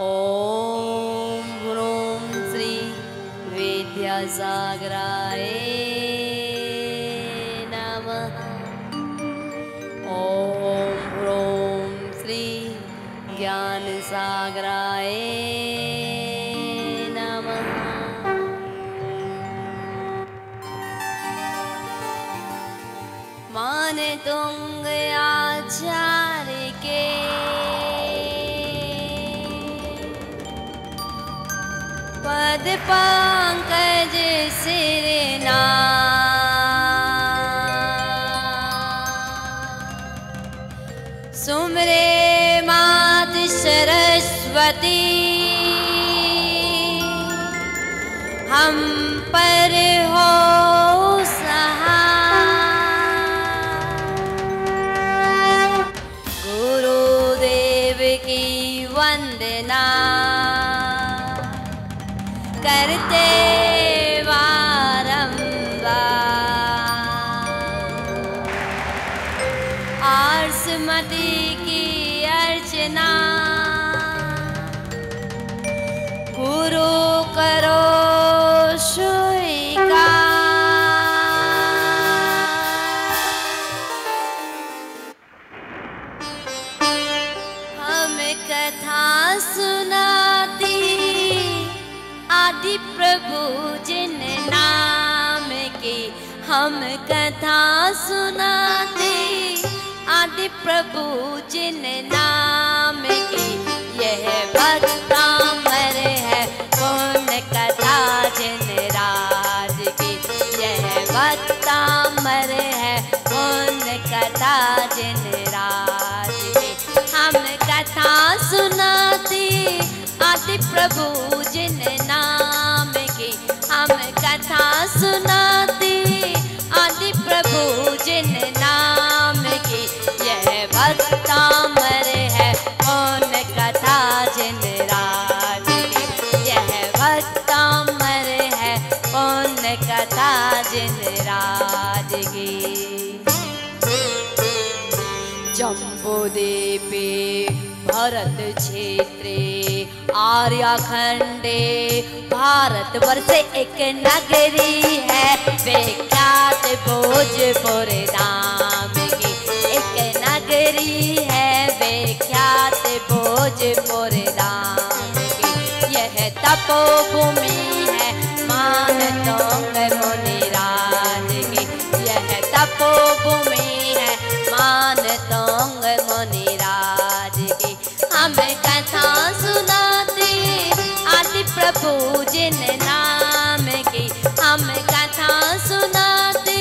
ओम ह्रूं श्री विद्यासागराय नमः। ओम ह्रूं श्री ज्ञानसागराय नमः। मानतुंग आचार्य के पद पंकज सिरना सुमरे मात सरस्वती हम पर हो सहाय। गुरुदेव की वंदना करते बारंबार। आर्समती की अर्चना गुरु करो स्वीकार। हम कथा सुनाती आदि प्रभु जिन नाम की। हम कथा सुनाते आदि प्रभु जिन नाम की। यह भक्तामर है पुण्य कथा जिन राज की। यह भक्तामर है पुण्य कथा जिन राज की। हम कथा सुनाते आदि प्रभु जिन नाम की। हम कथा सुनाते आदि प्रभु जिन नाम की। यह भक्तामर है पुण्य कथा जिन राज की। यह भक्तामर है पुण्य कथा जिन राज की। जम्बूद्वीपे भरत क्षेत्रे आर्यखंडे भारतवर्ष एक नगरी है। विख्यात भोजपुर धाम की एक नगरी है। विख्यात भोजपुर धाम की। यह तपोभूमि है मानतुंग मुनिराज की। यह तपोभूमि है मानतुंग मुनिराज की। हम कथा सुनाते आदि प्रभु जिन नाम की। हम कथा सुनाते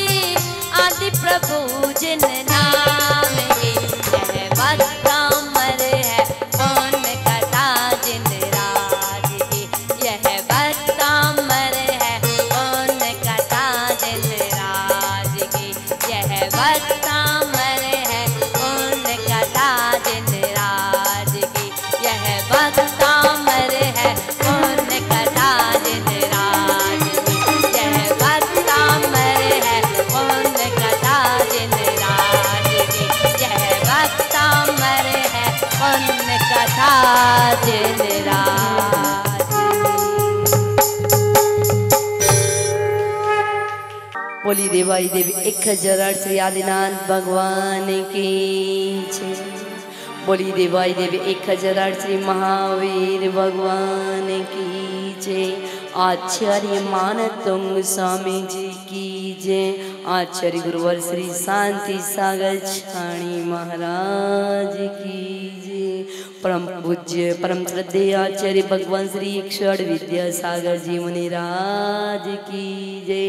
आदि प्रभु जिन नाम की। यह भक्तामर है पुण्य कथा जिन राज की। यह भक्तामर है पुण्य कथा जिन राज की। यह भक्तामर है पुण्य कथा जिन राज की। यह भक्तामर है पुण्य कथा जिन राज की। यह भक्तामर है पुण्य कथा जिन राज की। यह भक्तामर है पुण्य कथा जिन राज की। बोली देवाई देवी 1008 श्री आदिनाथ भगवान की जय। बोली देवाई देवी 1008 श्री महावीर भगवान की जय। आचार्य मानतुंग स्वामी जी की जय। आचार्य गुरुवर श्री शांति सागर छाणी महाराज की जय। परम पूज्य परम श्रद्धेय आचार्य भगवान श्री 108 विद्यासागर जी मुनिराज की जय।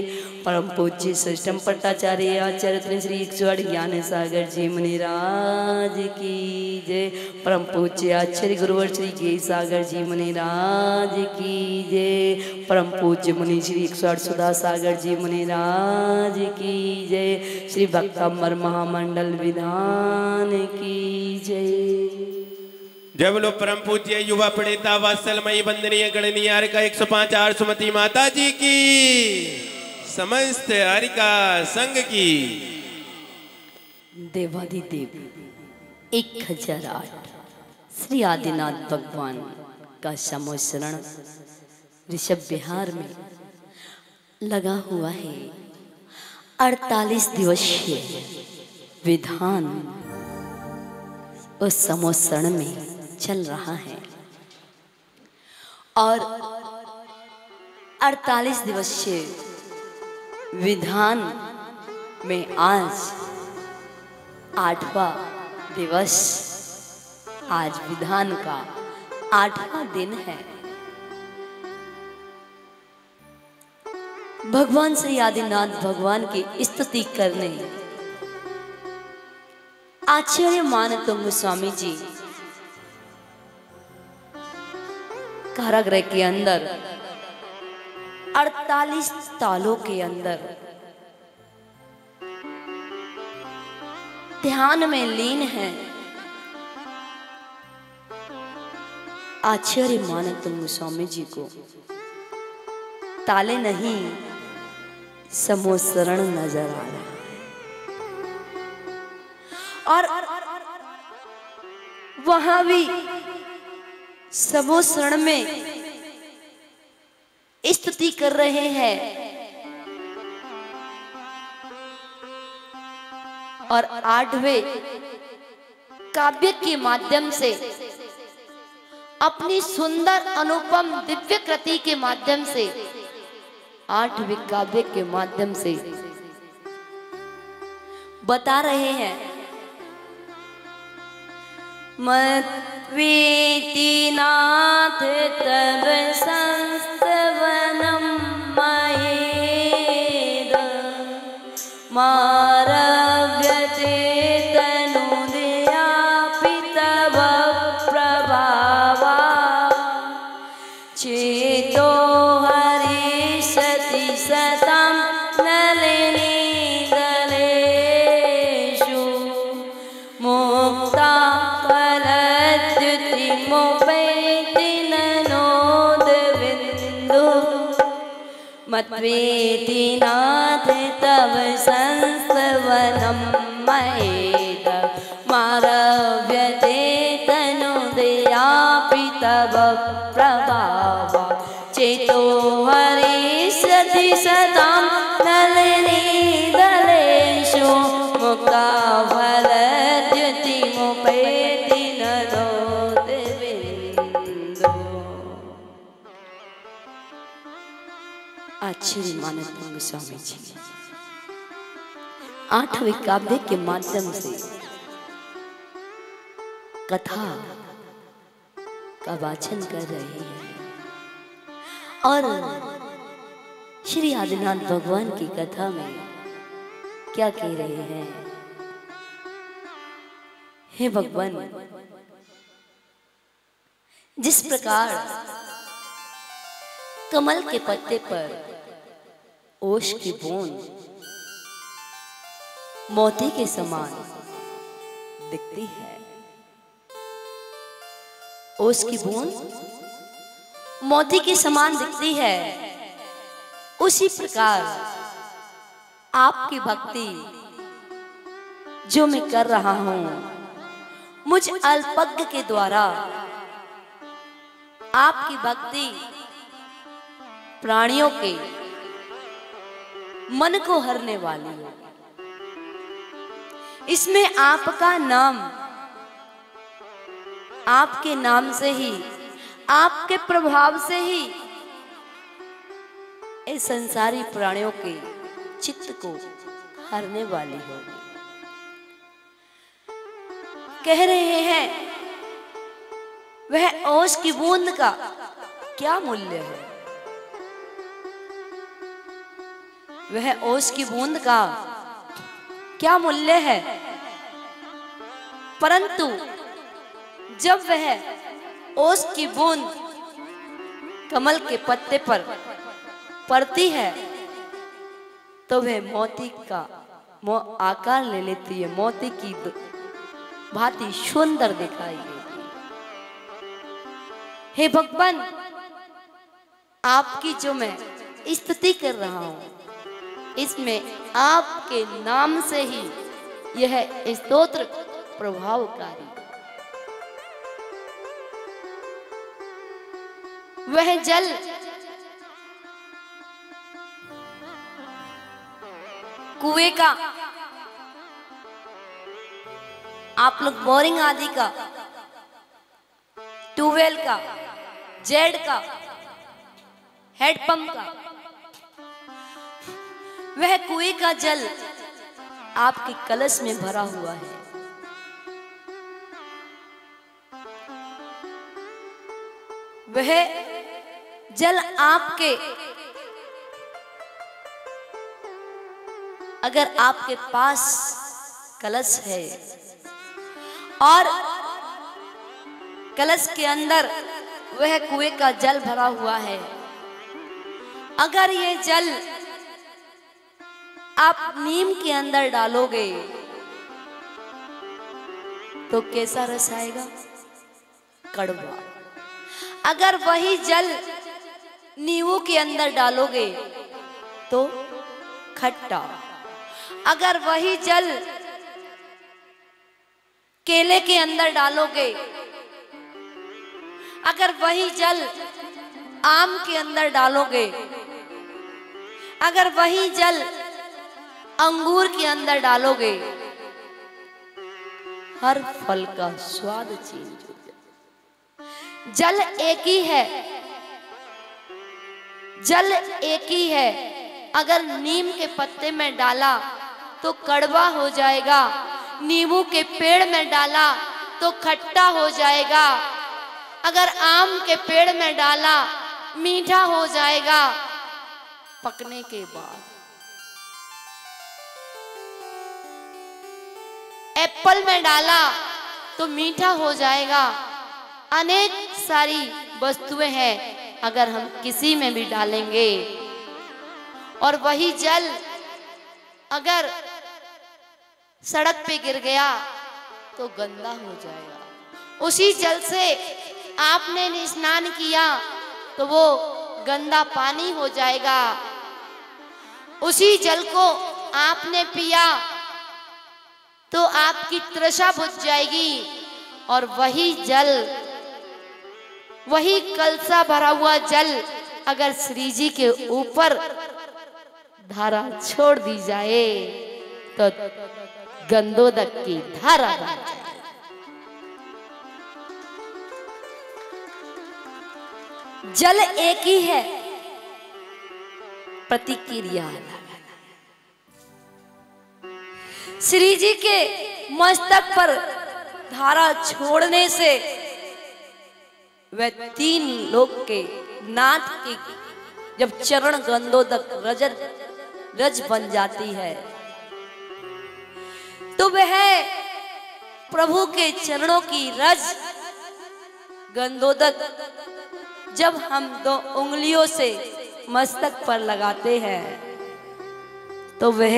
परम पूज्य षष्ठम पट्टाचार्य आचार्य श्री 108 ज्ञान सागर जी मुनिराज की जय। परम पूज्य आचार्य गुरुवर श्री ज्ञ सागर जी मुनिराज की जय। परम पूज्य मुनि श्री 108 सुधा सागर जी मुनिराज की जय। श्री भक्तांबर महामंडल विधान की जय। जय बोलो परम पूज्य युवा प्रणेता वात्सलमयी वंदनीय गणनीय का 105 सुमति माता जी की। समस्त हरिका संघ की। देवाधिदेव 1008 श्री आदिनाथ भगवान का सम्मिश्रण ऋषभ विहार में लगा हुआ है। 48 दिवसीय विधान उस सम्मिश्रण में चल रहा है और 48 दिवसीय विधान में आज 8वां दिवस, आज विधान का 8वां दिन है। भगवान श्री आदिनाथ भगवान की स्तुति करने आचार्य मानतुंग स्वामी जी कारागृह के अंदर 48 तालों के अंदर ध्यान में लीन है। आचार्य मानतुंग स्वामी जी को ताले नहीं सम्मिश्रण नजर आ रहा है और वहां भी सम्मिश्रण में स्तुति कर रहे हैं और 8वें काव्य के माध्यम से अपनी सुंदर अनुपम दिव्य कृति के माध्यम से 8वें काव्य के माध्यम से बता रहे हैं। मत्वेति नाथ तव संस्तवनम मयेद मारव्यते तनुदयापि तव प्रभावा चेतो हरिष्यति सतां नलिनीदलेषु मुक्ता मत्वेति नाथ तव संस्तवनम मयेद मारव्यते तनुदयापि तव प्रभावा चेतो हरिष्यति सतां नलिनीदलेषु मुक्ता फलद्युतिमुपैति ननोदविन्दु। आचार्य मानतुंग स्वामी जी 8वें काव्य के माध्यम से कथा का वाचन कर रहे हैं और श्री आदिनाथ भगवान की कथा में क्या कह रहे हैं। हे भगवान, जिस प्रकार कमल के पत्ते पर ओश की बूंद मोती के समान दिखती है, ओश की बूंद मोती के समान दिखती है, उसी प्रकार आपकी भक्ति जो मैं कर रहा हूं, मुझ अल्पज्ञ के द्वारा आपकी भक्ति प्राणियों के मन को हरने वाली है। इसमें आपका नाम, आपके नाम से ही, आपके प्रभाव से ही इस संसारी प्राणियों के चित्त को हरने वाली होगी। कह रहे हैं वह ओश की बूंद का क्या मूल्य है, वह ओश की बूंद का क्या मूल्य है, परंतु जब वह ओश की बूंद कमल के पत्ते पर पड़ती है तो वह मोती का आकार ले लेती है, मोती की भांति सुंदर दिखाई देती है। हे भगवान, आपकी जो मैं स्तुति कर रहा हूं, इसमें आपके नाम से ही यह स्तोत्र प्रभावकारी। वह जल कुएं का, आप लोग बोरिंग आदि का, ट्यूबवेल का, जेड का, हेडपंप का, वह कुएं का जल आपके कलश में भरा हुआ है। वह जल आपके, अगर आपके पास कलश है और कलश के अंदर वह कुएं का जल भरा हुआ है, अगर ये जल आप नीम के अंदर डालोगे तो कैसा रस आएगा? कड़वा। अगर वही जल नींबू के अंदर डालोगे तो खट्टा। अगर वही जल केले के अंदर डालोगे, अगर वही जल आम के अंदर डालोगे, अगर वही जल अंगूर के अंदर डालोगे, हर फल का स्वाद चेंज हो जाए। जल एक ही है, जल एक ही है। अगर नीम के पत्ते में डाला तो कड़वा हो जाएगा, नींबू के पेड़ में डाला तो खट्टा हो जाएगा, अगर आम के पेड़ में डाला मीठा हो जाएगा पकने के बाद। एप्पल में डाला तो मीठा हो जाएगा। अनेक सारी वस्तुएं हैं, अगर हम किसी में भी डालेंगे और वही जल अगर सड़क पे गिर गया तो गंदा हो जाएगा। उसी जल से आपने स्नान किया तो वो गंदा पानी हो जाएगा। उसी जल को आपने पिया तो आपकी तृषा बुझ जाएगी। और वही जल, वही कलसा भरा हुआ जल अगर श्री जी के ऊपर धारा छोड़ दी जाए तो गंधोदक की धारा बन जाए। जल एक ही है, प्रतिक्रिया अलग। श्री जी के मस्तक पर धारा छोड़ने से वह तीन लोक के नाथ की जब चरण गंधोदक रज बन जाती है तो वह प्रभु के चरणों की रज गंधोदक जब हम दो उंगलियों से मस्तक पर लगाते हैं तो वह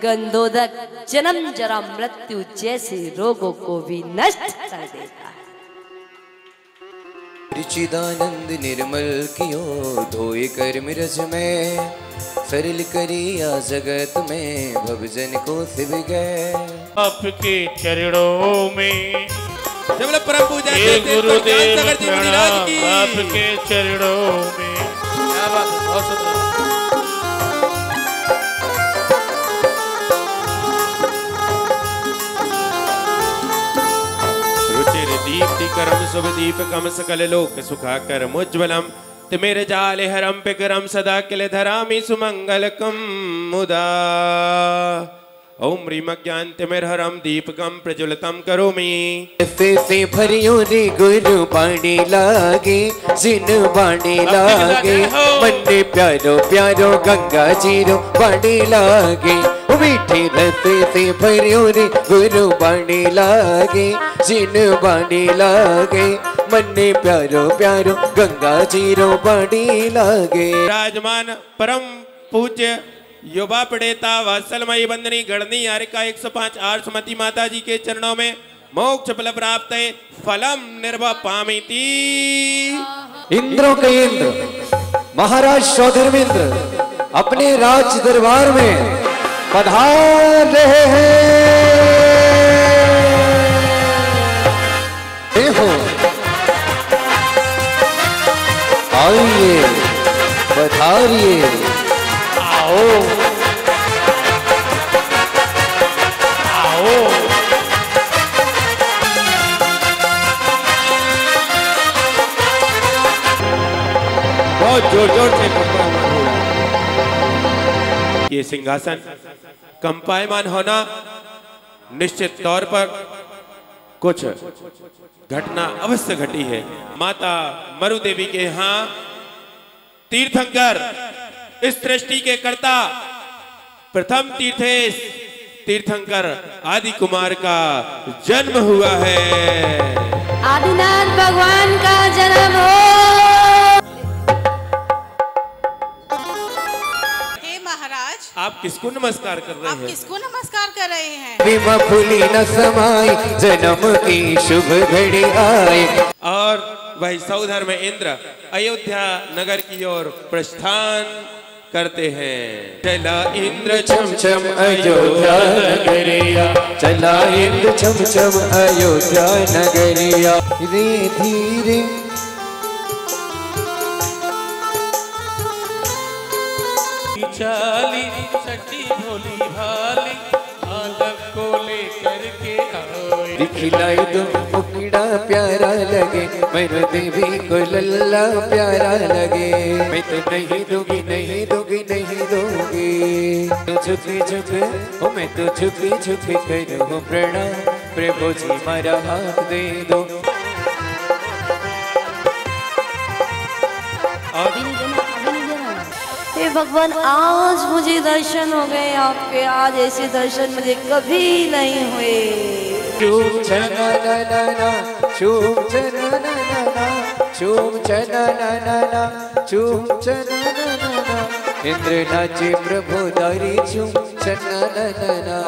गंधोदक जन्म जरा मृत्यु जैसे रोगों को भी नष्ट कर देता है। चिदानंद निर्मल कियो धोए कर मिरज में, सरल करिया जगत में भवजन को सिव गए। आपके चरणों में जब लोग परम पूजा गुरुदेव प्रणाम, आपके चरणों में। क्या बात है, बहुत सुंदर। दीप्तिकरम शुभ दीपकम सकल लोक सुखाकरम उज्ज्वलम तिमिर जाले हरम पिकरम सदा किल धरामि सुमंगलकम मुदा। ओम ह्रीम ज्ञान तिमिर हरम दीपकम प्रज्वलितम करोमि। से भरियो रे गुरु बाणी लागे, जिन बाणी लागे, मन प्यारो प्यारो गंगा जीरो बाणी लागे। मीठे रसे से भरियो रे गुरु बाणी लागे, जिन बाणी लागे, मन प्यारो प्यारो गंगा जीरो बाणी लागे। राजमान परम पूज्य युवा पड़ेता वात्सलमयी बंदनी गणनी आरिका 105 आर्षमती माता जी के चरणों में मोक्ष फल प्राप्त है। फलम निर्वापामिति। इंद्रों के इंद्र महाराज सौधर्मेंद्र अपने राज दरबार में पधार रहे हैं। पधारिए। आओ आओ बहुत जोर जोर से कंपायमान हो रहा है। ये सिंहासन कंपायमान होना निश्चित तौर पर कुछ घटना अवश्य घटी है। माता मरु देवी के यहाँ तीर्थंकर इस सृष्टि के कर्ता प्रथम तीर्थेश तीर्थंकर आदि कुमार का जन्म हुआ है। आदिनाथ भगवान का जन्म हो। हे महाराज, आप किसको नमस्कार कर रहे आप हैं? किसको नमस्कार कर रहे हैं? विमा फूली न समाई जन्म की शुभ घड़ी आए। और वही सौधर में इंद्र अयोध्या नगर की ओर प्रस्थान करते हैं। चला इंद्र छम छम अयोध्या नगरिया, चला इंद्र छम छम अयोध्या नगरिया। रे धीरे चाली सटी भोली भाली आलम को लेकर के आए। दिखलाई दो मुखड़ा प्यारा लगे, मेरे देवी को लल्ला प्यारा लगे। मैं तो नहीं दूंगी नहीं दूंगी नहीं दूंगी। तो झुके झुके हो, मैं तो झुके झुके करूँ प्रणाम। प्रभु जी मारा हाथ दे दो। हे भगवान, आज मुझे दर्शन हो गए आपके। आज ऐसे दर्शन मुझे कभी नहीं हुए। शुभ चना ना ना ना, शुभ चना ना ना ना, शुभ चना ना ना ना, शुभ चना ना ना ना। इंद्र नाचे प्रभु दारी शुभ चना ना ना ना।